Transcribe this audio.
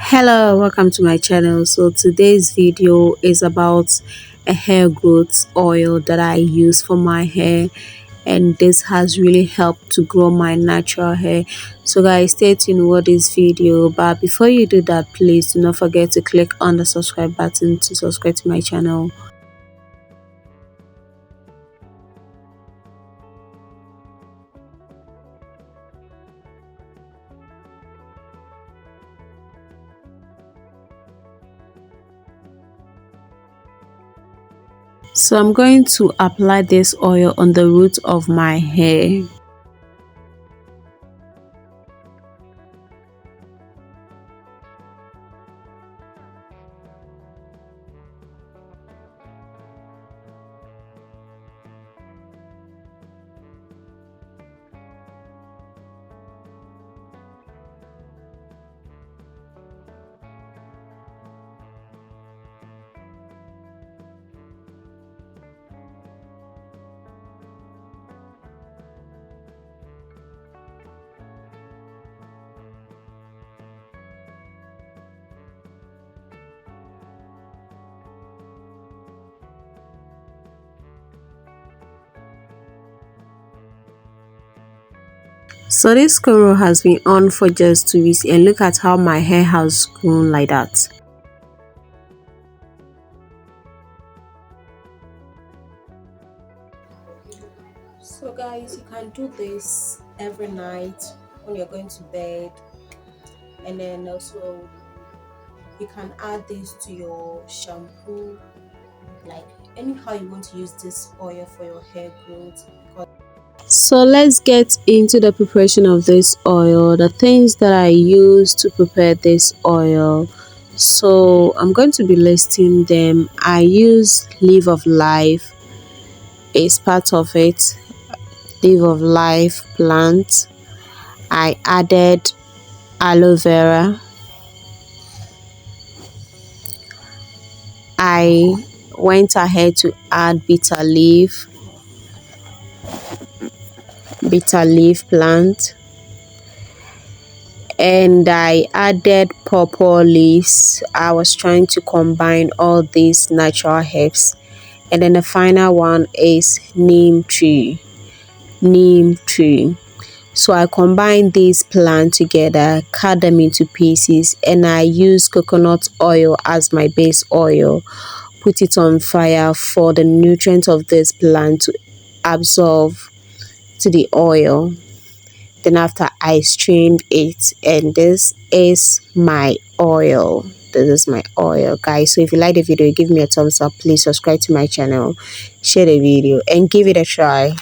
Hello, welcome to my channel. So today's video is about a hair growth oil that I use for my hair, and this has really helped to grow my natural hair. So guys, stay tuned with this video, but before you do that, please do not forget to click on the subscribe button to subscribe to my channel. So I'm going to apply this oil on the root of my hair. So this color has been on for just 2 weeks, and look at how my hair has grown like that. So guys, you can do this every night when you're going to bed, and then also you can add this to your shampoo, like anyhow you want to use this oil for your hair growth. So let's get into the preparation of this oil, the things that I use to prepare this oil. So I'm going to be listing them. I use leaf of life, is part of it. Leaf of life plant. I added aloe vera. I went ahead to add bitter leaf plant, and I added purple leaves. I was trying to combine all these natural herbs, and then the final one is neem tree. So I combined these plants together, cut them into pieces, and I use coconut oil as my base oil. Put it on fire for the nutrients of this plant to absorb to the oil. Then after, I strained it, and this is my oil. Guys. So if you like the video, give me a thumbs up. Please subscribe to my channel, share the video, and give it a try.